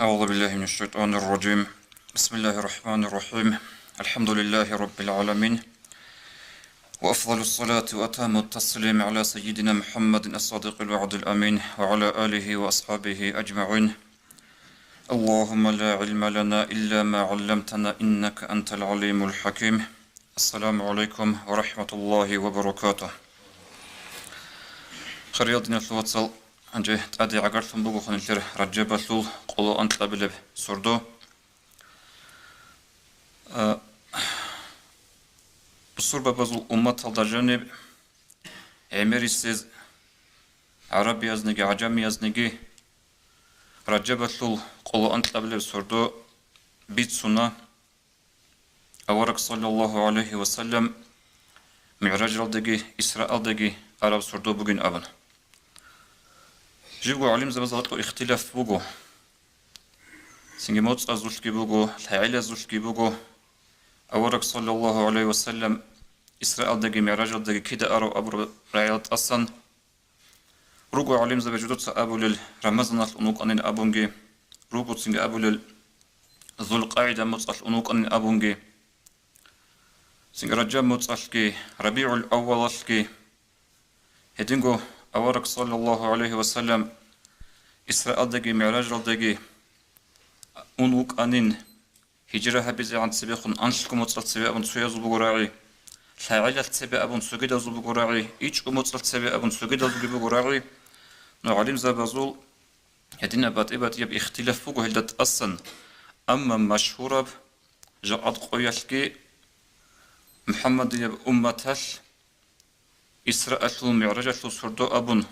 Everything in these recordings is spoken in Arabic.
أعوذ بالله من الشيطان الرجيم. بسم الله الرحمن الرحيم. الحمد لله رب العالمين، وأفضل الصلاة وأتم التسليم على سيدنا محمد الصادق الوعد الأمين وعلى آله وأصحابه أجمعين. اللهم لا علم لنا إلا ما علمتنا إنك أنت العليم الحكيم. السلام عليكم ورحمة الله وبركاته. خريطنا الواتسال أنجي تأدي عقرتم بقو خنلتر رجب اللول قلو أنت لبلب سردو بصورة بزول أمة الدجانب عمري سيز عربي يزنجي عجمي يزنجي رجب اللول قلو أنت لبلب سردو بيت سنة أورك صلى الله عليه وسلم معراج الدجي إسراء الدجي عرب سردو بقين أبن جيبو علم زبزغتو اختلاف بوغو سنجي موت أزوشكي بوغو الحيل أزوشكي بوغو أورك صلى الله عليه وسلم إسراء دقي معراج دقي كده أرو أبو رعيات أصلا روغو علم زبجدوت أبو للرمزنا الأنوق أنين أبونجي روغو سنجي أبو ذو القاعدة موت الأنوق أنين أبونجي سنجي رجاب موت ربيع الأول أشكي هدينغو أورك صلى الله عليه وسلم إسراء دقي معراج دقي أنوق أنين هجرة هبيز عن سبيخون أنشكم وصلت سبيع أبن سويا زبو راعي الحاعلة سبيع أبن سويدا زبو راعي إيش وصلت سبيع أبن سويدا زبو راعي نعلم زبازول هدينا بات إبات يب اختلاف فوق هلدت أصلا أما مشهورة جاءت قويلكي محمد يب أمتال إسراء المعراج سردو أبن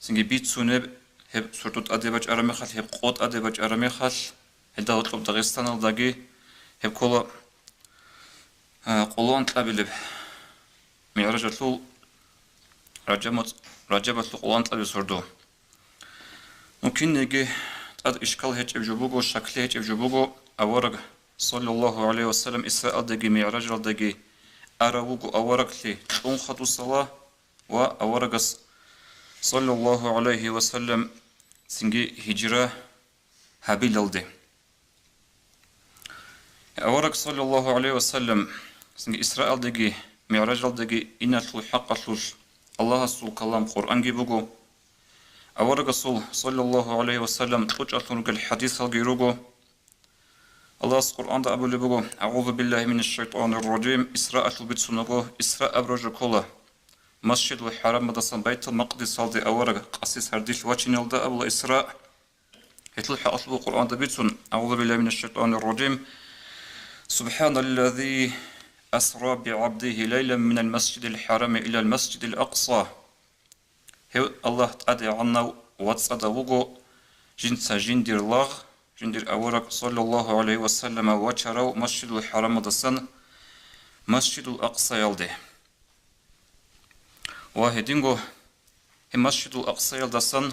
سنجي بيت سنب هب سردوت أدباج أرميخال هب قوت أدباج أرميخال هدا وطلب داغستان الداغي هب كولا قولون تلابلب معراج الثول رجبت قولون تلابي سردو ممكن نجي تاد إشكال هيج إبجبوغو شكل هيج إبجبوغو أورق صلى الله عليه وسلم إسراء داغي معراج الداغي أراوغو أورق لي تنخط الصلاة وأورق صلى الله عليه وسلم سنجي هجرة هابيل الدي أورك صلى الله عليه وسلم سنجي إسراء دقي معراج دقي إن الحق الله سول كلام قرآن جيبوجو أورك صلى الله عليه وسلم تخرج أثنك الحديث الجيروجو الله القرآن ده أبو لبوجو أعوذ بالله من الشيطان الرجيم إسراء البيت سنجو إسراء أبرج كله مسجد الحرام مدرسة بيت المقدس هذا أورك قصيص هرديش واتشين ده أبو إسراء يتلح أصل القرآن ده بيتسون أعوذ بالله من الشيطان الرجيم سبحان الذي أسرى بعبده ليلا من المسجد الحرام إلى المسجد الأقصى هو الله تعالى عنا واتسعد وغو جنسا جندر الله جندر أورك صلى الله عليه وسلم وشروا مسجد الحرام دسن مسجد الأقصى يلده واحدينغو مسجد الأقصى يلدسن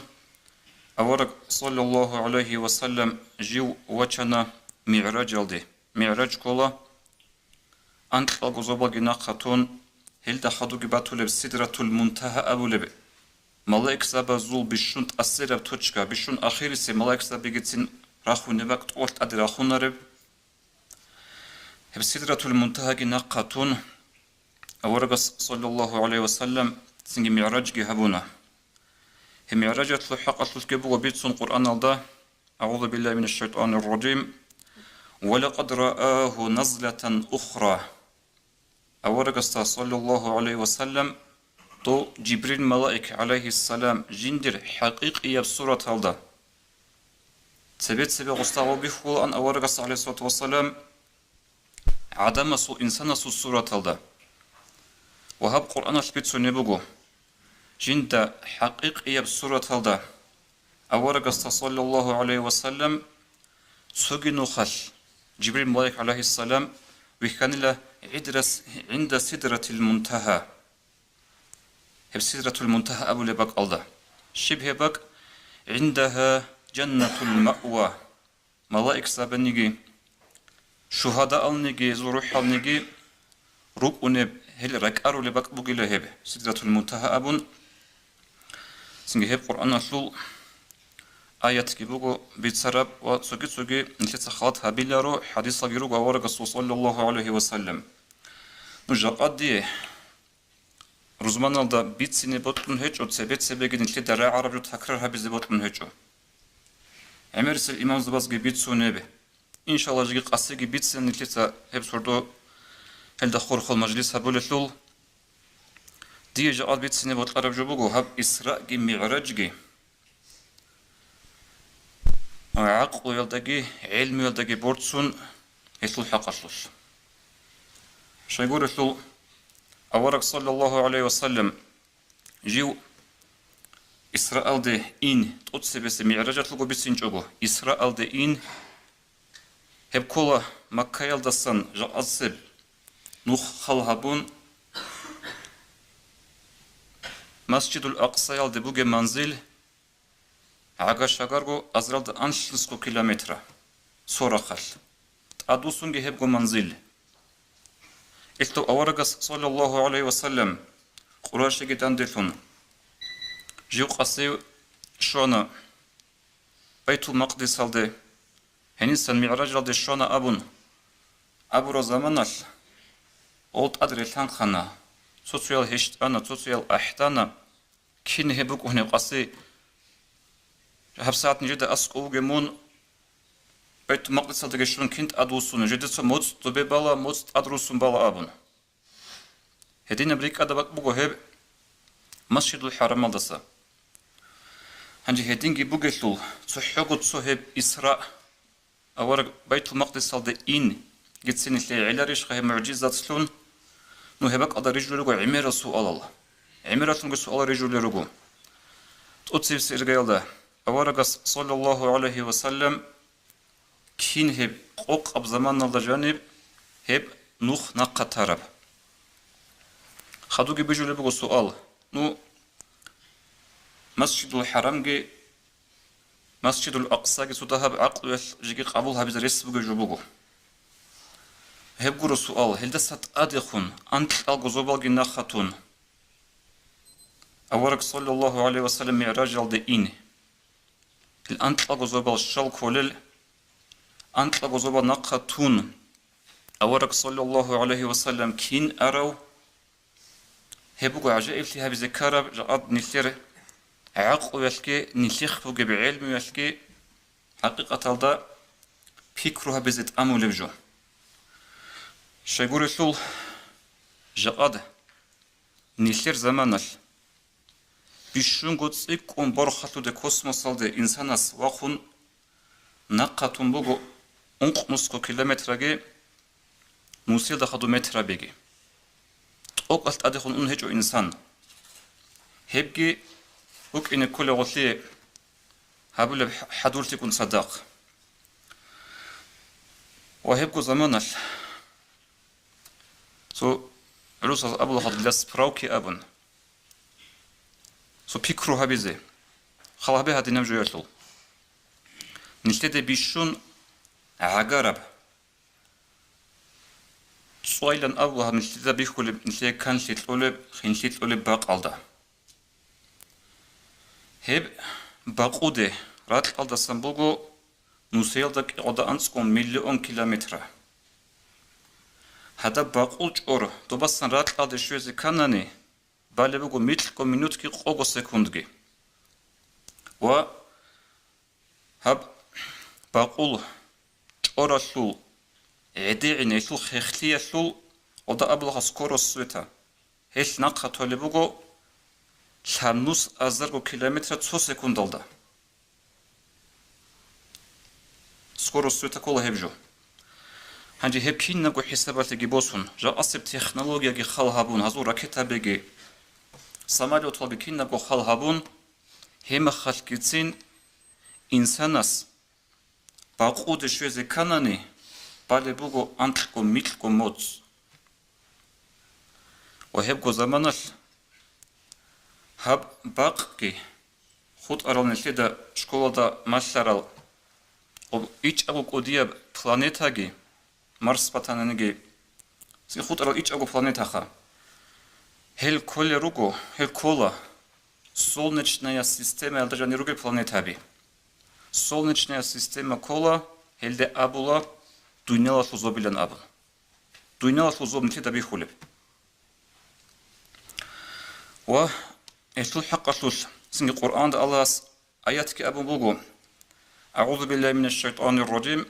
أورك صلى الله عليه وسلم جيو وچنا معراج يلده معراج كولا أنت الغزوبة جنا خاتون هل تحدو جباتو سدرة المنتهى أبو لب ملاك سبا زول بشنت أسير بتوشكا بشون أخير سي ملاك سبا جتين راخو نباك تقولت أدي راخو نرب هب سدرة المنتهى جنا خاتون أورغس صلى الله عليه وسلم سنجي معراج جهبونا هم معراج الحق الحق وبيتسون قرآن الله أعوذ بالله من الشيطان الرجيم ولقد رآه نزلة أخرى أورق صلى الله عليه وسلم تو جبريل ملائك عليه السلام جندر حقيقي بصورة هذا سبت غستاو بيخول أن أورق عليه الصلاة والسلام عدم سو إنسان سو صورة هذا وهب قرآن البيت سنبوغو جند حقيقي بصورة هذا أورق صلى الله عليه وسلم سوغي نخل جبريل ملائك عليه السلام وكان له عدرس عند سدرة المنتهى هب سدرة المنتهى أبو لبك الله شبه بك عندها جنة المأوى ملائك سابنيجي شهداء النجي زروح النجي ركونب هل ركارو لبك بقي لهب سدرة المنتهى أبون سنجي هب قرآن أصل آيات كيبوغو بيتسرب وسوكي سوكي نتلت خلط هابيلارو حديث لغيرو غورق صلى الله عليه وسلم نجا قدي رزمان الدا بيت سيني بوتن هيج وتسبيت سبيجي نتلت درع عرب جو تكررها بزي بوتن هيجو عمرس الإمام زبازغي بيت سونيبه إن شاء الله جيق قصيجي بيت سين نتلت هب سردو هل دخور خل مجلس هبولتلول دي جا بيت سيني بوت عرب جو بوغو هب إسراء جي معراج جي عقل يلدقي علم يلدقي بورتسون يتلو حقشلوش شو يقول يتلو أورك صلى الله عليه وسلم جيو إسرائيل دي إن تقصي بس معراجات لغو بسين جوغو إسرائيل دي إن هب كولا مكة يلدسن جا أصب نوخ خلهبون مسجد الأقصى يلدي بوغي منزل عقا شاقارغو أزرالد أنشلسكو كيلومترا سورخل أدوسونجي هبغو منزل إلتو أورغس صلى الله عليه وسلم قراشي جدان ديثون جيو قصيو شونا بيت المقدس هالدي هنسان معراج هالدي شونا أبو رزامانال أولد أدري الهانخانا سوسيال هشتانا سوسيال أحتانا كين هبغو هنو قصي هبسات نجد أسقو جمون بيت المقدس هالدي شون كنت أدوسون جدد سو موت دوبي بالا موت أدروسون بالا أبون هدين أمريكا دبك بوغو هب مسجد الحرام الدسا هنجي هدين جي بوغيتلو تحيقو تسو هب إسراء أورق بيت المقدس هالدي إن جد سنة لي علاريش خيه معجزات سلون نو هبك أدا رجل لغو عميرا سؤال الله عميرا تنغو سؤال رجل لغو تقصيب سيرغيال ده أورق صلى الله عليه وسلم كين هب قوق أب زمان الله جانب هب نوخ نقا ترب خدوغي بيجو لبغو سؤال نو مسجد الحرام جي مسجد الأقصى جي سودها بعقل جيجي قبولها بزريس بغو جبغو هب غورو سؤال هل دست أدخون أنت الغزوبال جي ناخاتون أورق صلى الله عليه وسلم معراج الدين الأنت الغزوبال شال كولل أنت الغزوبال ناخاتون أورق صلى الله عليه وسلم كين أرو هبغو عجائب لها بذكارة جاءت نثير عقل يلكي نثيخ فوق بعلم يلكي حقيقة الدا فكرها بزت أمو لبجو شايقول يقول جاءت نثير زمانال بيشون قدس إكون برخطو دي كوسموس الدا إنساناس واخون ناقاتون بغو انق نسكو كيلومتر نوسيل دخدو متر بيجي أوقات أدخل أنهج إنسان هبجي وك إن كل غثي هبل حدولتي كن صداق وهبجو زمانال سو عروس أبو لحد لس براوكي أبن سو بيكرو هبيزي خلا به هدي نمجو يرتل نلتدي بيشون عقارب سؤالن أبوها من شدة بيخول نشيء كان شيء طلب خين شيء طلب باق علده هب باقوده رات علده سنبوغو نوسيل دك عدا أنسكم مليون كيلومتر هذا باقول جور دوباسن رات علده شوية كانني بالبوغو ميتلكو مينوت كي قوغو سكوندجي و هب باقول جوراشول عدي نيتل خيختي يسول ودا أبلغ سكورو سويتا هيش ناقة تولبوغو شامنوس أزرغو كيلومتر 2 سكوند الدا سكورو سويتا كولا هبجو هنجي هب كين نقو حسابات جيبوسون جا أصب تكنولوجيا جي خالهابون هزو راكيتا بيجي ساماليو طلبي كين نقو خالهابون هم خالكيتين إنساناس باقود شويزي كاناني بالبوغو أنتلكو ميتلكو موتس وهبغو زمانال هب باقكي خود أرالن ليدا شكولا دا ماشارال إيش أغو قوديا планетаги Марс патананги си خود أرال إيش أغو планетаха هل كل روغو هل كولا солнечная система это же не руги планетаби Солнечная система кола хелде абула дуйнела шузобилен абун. Дуйнела шузоб нтида бихулеб. Ва эшлу хаққа шлуш. Синги Qur'анда Аллахс аятки абун булгу. Аузу биллахи минаш шайтанир раджим.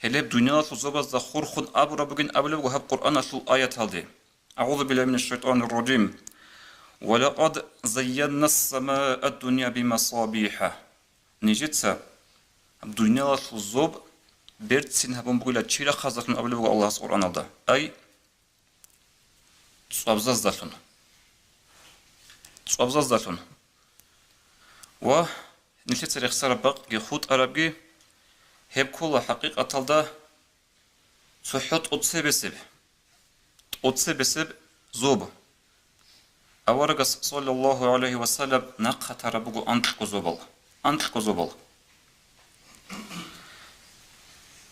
Хелеб дуйнела шузобаз да хурхун абура бугин абулебу хаб Qur'ана шул аят алди. Аузу биллахи минаш шайтанир раджим. ولقد زينا السماء الدنيا بمصابيح. نجتسا дуйнела шузоб бертсин хабун бугила чира хазахун абулебу Аллахс Qur'ан алда. Ай цвабзаздалун. Цвабзаздалун. Ва нилтет рехсара бақ ги худ арабги хеб кола хақиқат алда цухут отсебесеб зоб. Аваргас саллаллаху алейхи ва саллям нақатара бугу антқу зобал.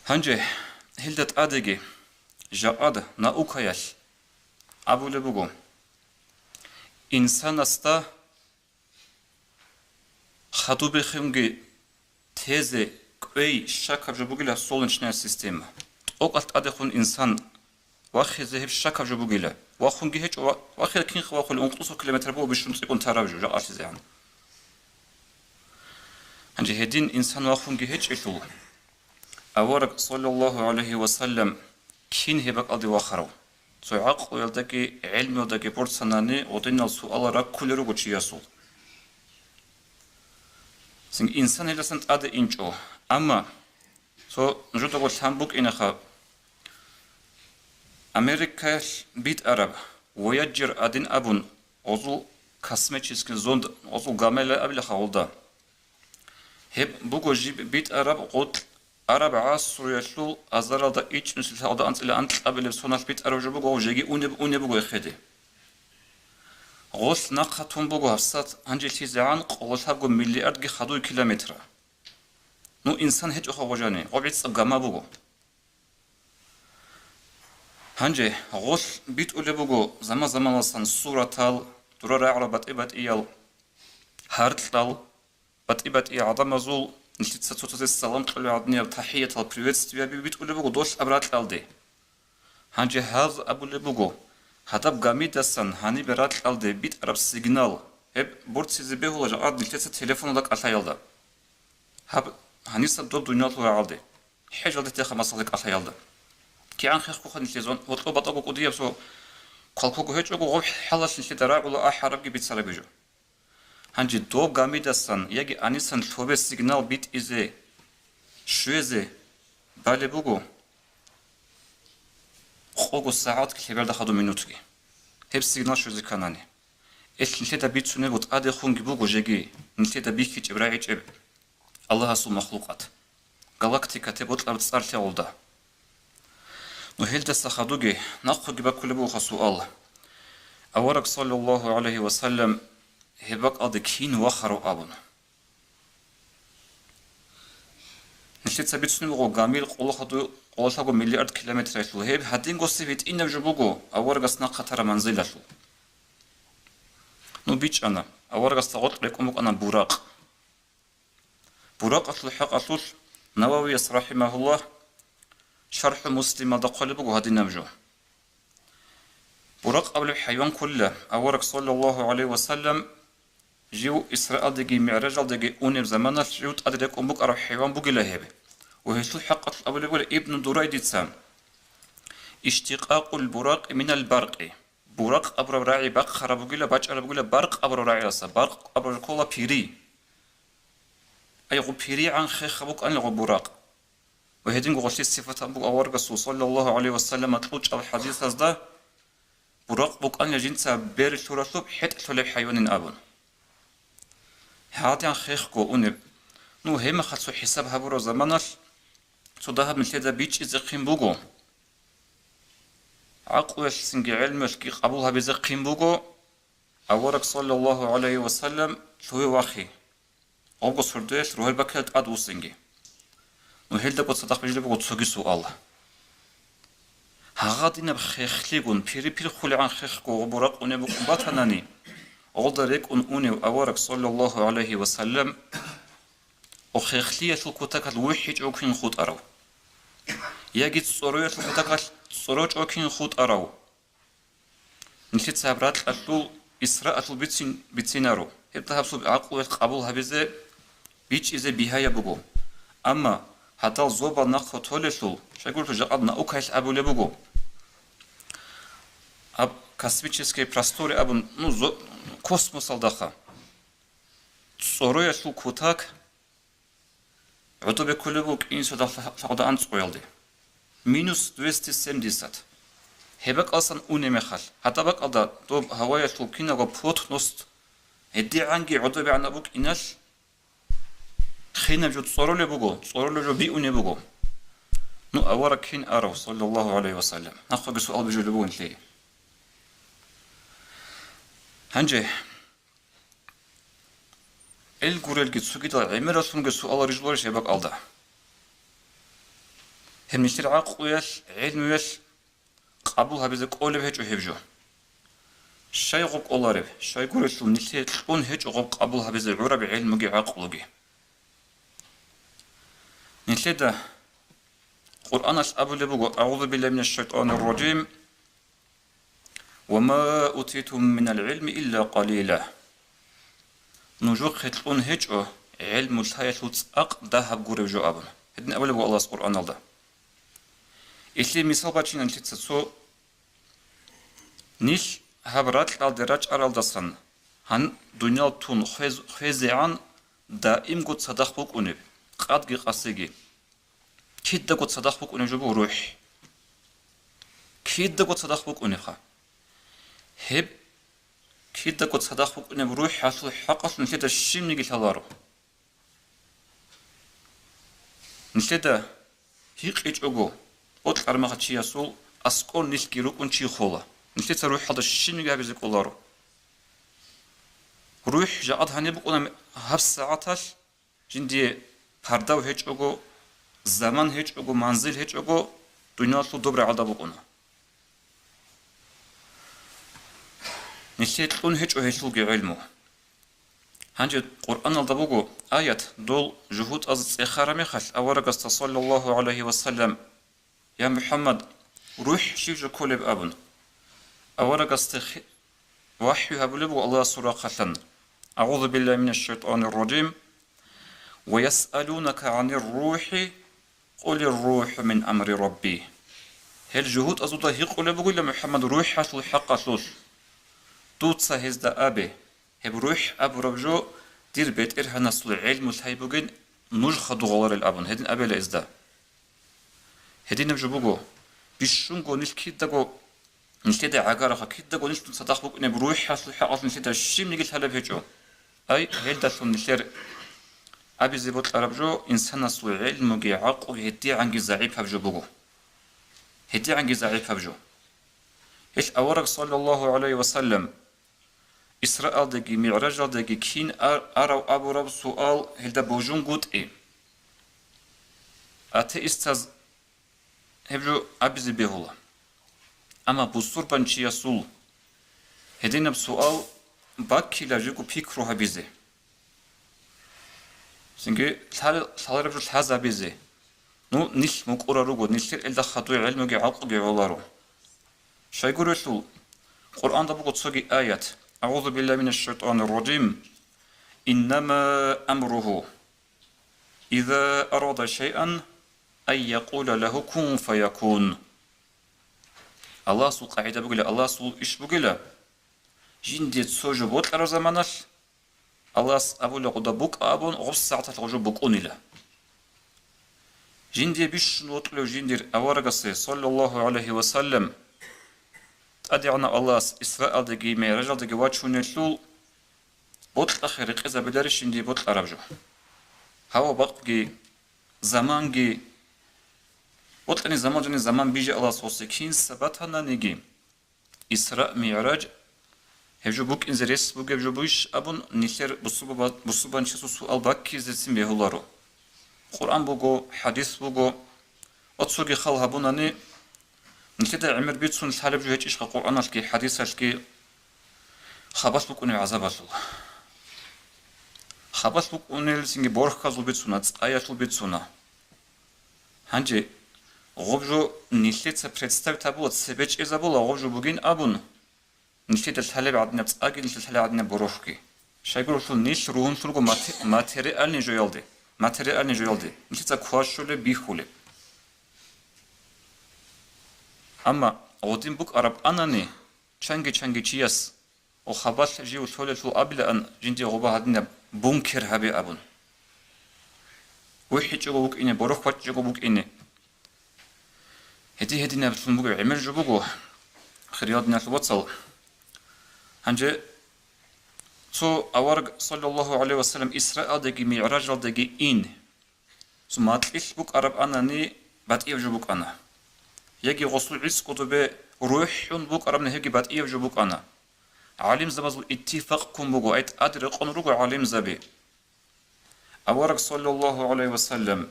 Ханже хилдат адеги жаад наукаял абуле бугу инсан аста хадубе химги тезе квей шакав жубугила солнечная система. Окалт адехун инсан вахизе хеб шакав жубугила. Вахунги хеч вахир кин хвахул 10 километр бу бишун секунд таравжу жаашизе ан. Ханже хедин инсан вахунги хеч ишул. Аварак саллаллаху алейхи ва саллям кин хебак алди вахару. Суак уялдаки илми одаки порцанани одинал суалара кулеру гучиясул. Син инсан хеласант аде инчо. Амма со жутого самбук инаха Америка бит араб Voyager адин абун озул космический зонд озул гамела абила хаволда. Хеб буго жиб бит араб гот араб асру яшул азаралда ич нусил алда антила антл абиле сонаш бит араб жубуго жеги уне буго хеди. Гос нақатун буго хасат анжелти зан қолсабго миллиардги хадуй километра. Ну инсан хеч охогожани обец гама буго. Ханже гос бит уле буго замаласан суратал турара арабат ибат иял хартал бат и адамазул нилтса цоцоз салам қилу адния тахиятал приветствия бит уле буго дош абрат алди. Ханже хаз абуле буго хатаб гамидасан хани берат алди бит араб сигнал хеб борtsizi behulaja ad niltsa telefonda qatayalda. Hab hanisa do dunyatlu aldi. Hejalda texa masalak qatayalda. Ki an xex qoxan lezon otqo batago qudiyabso qalqogo hechogo qof halas lidara ula aharab gibi tsarabejo. Hanji do gamidasan yagi anisan tobe signal bit ize shweze balebugo qogo saat kleberda khadu minutgi. Hep signal shweze kanani. Nilteta bitsune bot ade khungi bugo jegi nilteta bikhiç ibraiç Allah su mahluqat. Galaktika te bot artsartya olda. No helda sahadugi naqgi bakulu khasual. Awarak sallallahu aleyhi ve sellem hebak adı kin wakharu abun. Nilteta bitsune bugo gamil qolu khadu qolsago milyard kilometre shul heb hadin gosivit inavju bugo awargas naqatara manzilashu. Ну бичана аваргас тагот лекумук ана бурак аслу хак аслу Навави рахимахуллах шарх муслим да qalbugo hadinamju бурак абл хайван кулла аварак саллаллаху алейхи ва саллям жиу исраил деги ми'раж деги унем замана шут адрек умук ар хайван бугила хебе ва хису хак абл ибн дурайдитсам اشتقاق البراق من البرق Бурак абравраи бак харабугила бачарабугила барк абравраиаса барк абравкола пири айгу пири ан хабук ан лгу бурак ва хедин гошли сифатан бу аварга саллаллаху алейхи ва саллям атлуч ал хадис азда бурак бук ан жинса бер шурасуб хет шулеб хайванин абун хадин хехко уне ну хема хатсу хисаб хабуро заманаш судахаб милтеда бич изқим бугу عقوش سنجي علمش كي قبولها بزقين بوغو أورك صلى الله عليه وسلم شوي واخي أوغو سردوش روح البكرة أدو سنجي وهل دقو صدق بجلي بوغو تسوغي سؤال هغادينا بخيخليقون بيري خولي عن خيخكو غبورق ونبو قنباتناني أغدريك أوني أورك صلى الله عليه وسلم أخيخلية الكوتاك الوحيد أوكين خوت أرو يجد صروية الكوتاك صروج أوكين خوت أرو نشيت سابرات أتلو إسراء بتسين أرو هبتها بسوب عقل قبول هبزة بيج إذا بيهايا بقو أما حتى الزوبا نقطة تولشل شايقول في جقدنا أوكايش أبو لبقو أب كاسبيتشسكي براستوري أبو نوزو كوسموس الدخا صروية الكوتاك عطو بكل بوك إنسو دخل أنت قويلدي minus 270 هبك أصلا أوني مخال حتى بك أدا دوب هواية توكينا وبوت نست هدي عنجي عدو بعنا بوك إناش خينا جو تصورو لبوغو تصورو جو بيوني بوغو نو أورا كين أرو صلى الله عليه وسلم ناخذ سؤال بجو لبون لي هنجي الجوريل جت سكيتا عمرة سونج سؤال رجلور شبك ألدا هم نشتري عقويل علميل قبولها بزك أولب هيج وهبجو شاي غوك أولارب شاي قريتلو نشتري تلون هيج غوك قبولها بزك عرب علمي عقلوجي نشتري ده قرآن أبو لبوغو أعوذ بالله من الشيطان الرجيم وما أوتيتم من العلم إلا قليلا نجوك تلون هيج علم الحياة تسأق دهب قريب جو أبن هدن أول الله القرآن الله إسلام مثال باتشين تتسو نيش هبرات الدراج أرالدسان هن دنيا تون خيزيان دائم قد صدق بوك أنب قد جي قصيجي كيد قد صدق بوك أنب جبو روح كيد قد صدق بوك أنب خا هب كيد قد صدق بوك أنب روح حصل حقص نشيد الشيم نيجي تلارو نشيد هيك إيش أجو أطلع أرمغة شيء يسول أسكون نسكي روكون شيء خولا نشيد تروح هذا الشيم جاب يزك أولارو روح جاءت هنبقونا هفس ساعتش جندي پرداو هيج أجو زمان هيج أجو منزل هيج أجو دنيا تو دبر عدا بقونا نشيد لون هيج أهيشلو علمو هنجي القرآن الضبوغو آيات دول جهود أز إخارة مخل أورقست صلى الله عليه وسلم يا محمد روح شيف كل بأبن أورقست وحي هبلبو الله سورة خلن أعوذ بالله من الشيطان الرجيم ويسألونك عن الروح قل الروح من أمر ربي هل جهود أزودا هي قل بقول محمد روح حصل حق سوس توت سهز دا أبي هب روح أبو ربجو دير بيت إرها نصل علم الهيبوغين نوج خدو غلار الأبن هدين أبي لإزدا هدين نبجو بقو بيشونغو نيش كيداغو نشتدا عقارخا كيداغو نيش تصدق بقو نب روح حصل حق نشتدا الشيم نيجي تهلب هجو أي هل داسون نشير أبي زبط الأربجو إنسان نصل علم وجي عقل هدي عنجي زعيب هبجو بقو هدي عنجي زعيب هبجو هيش أورق صلى الله عليه وسلم إسرائيل دقي معراج دقي كين أرو أبو رب سؤال هل ده بوجون قد إيه أتى استاذ هبجو أبزي بهولا أما بصور بنشي يسول هدينا بسؤال باكي لاجيكو بيكرو هبزي سنجي ثال ربجو الحاز هبزي نو نيش مقورا روغو نيشير إلدا خطوي علمي عقل عولارو شايقول رسول قرآن دبوغو تسوغي آيات أعوذ بالله من الشيطان الرجيم إنما أمره إذا أراد شيئا أن يقول له كن فيكون الله سول قاعدة بقول الله سول إيش بقول جندي تسوجو بوت لرو زمانش الله أبو لقد بوك أبون غص ساعة تلوجو بوكوني له جندي بيش نوطلو جندير أورغسي صلى الله عليه وسلم أدعنا الله إسرائيل دقي ميراج دقي واتشون الثول بطل أخير قزا بدارش إندي بطل أربجو هوا بقى زمان بطلني زمان بيجي الله صوصكين سبتها نيجي إسراء ميراج هجو بوك إنزريس بوك هجو بوش أبون نيشر بصوبان شسو سؤال باكي زيتسين بيهولارو قرآن بوغو حديث بوغو أتصوغي خال هبوناني نتيجة عمر بيتسون الحالة بجو هيك إشقا قرآن الكي حديث الكي خبص بكوني عذاب الله خبص لك أنيل سنجي بورخ كازل بيتسونا تسايا بيتسونا هنجي غوبجو نيشليتsa представить سبيتش إذا بولا غوبجو بوجين أبون نيشليت الحلب عدنا تساقي نيشليت الحلب عدنا بروخكي شايقولوا شو نيش روحن شلقو ماتيريال نجويالدي ماتيريال نجويالدي نيشليتsa كواشولي بيخولي أما غودين بوك أراب أناني چانگي چياس او خبال جيو شولي شو أبلا أن جندي غوبا هدنا بونكر هبي أبون وحي جيغو بوك إني بروخ وات جيغو بوك إني هدي نابتون بوك عمل جو بوكو خرياد ناس واتسال هنجي تو أورق صلى الله عليه وسلم إسراء دقي معراج دقي إن ثم أتليش بوك أراب أناني بات إيو جو بوك أنا يجي غسل عيس كتبه روح بوك أراب نهيجي بات إيو جو بوك أنا عالم زبازو اتفاقكم بوكو أيت أدرق أنروكو عالم زبي أورق صلى الله عليه وسلم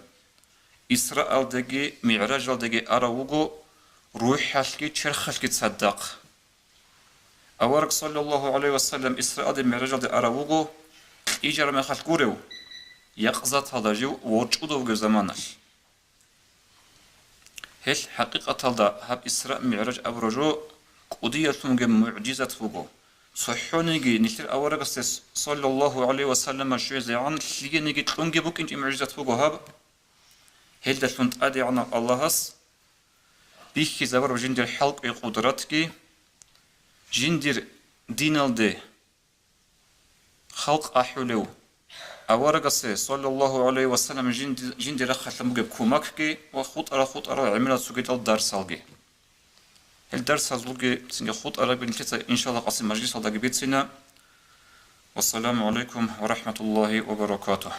إسراء دقي معراج دقي أراوغو روح حشكي تشرخشكي تصدق أورق صلى الله عليه وسلم إسراء دقي معراج دقي أراوغو إيجار ما خلقوريو يقظت هذا جو ووجودو زمانش هل حقيقة هذا هب إسراء معراج أبرجو قضية معجزة فوقو صحونيجي نشر أورق صلى الله عليه وسلم شو زعان شيء نيجي تلونجي بوك إنت معجزة فوقو هب هل ده سنت أدي عنا الله هس بيخي زبر وجندر حلق قدرتك جندر دينال ده خلق أحولو أورق صلى الله عليه وسلم جندر خشم مجيب كوماككي وخط أرى عملت سجيت الدرس الجي الدرس هزلوجي سنجي خط أرى بنتيتا إن شاء الله قسم مجلس هذا جبيت سنة والسلام عليكم ورحمة الله وبركاته.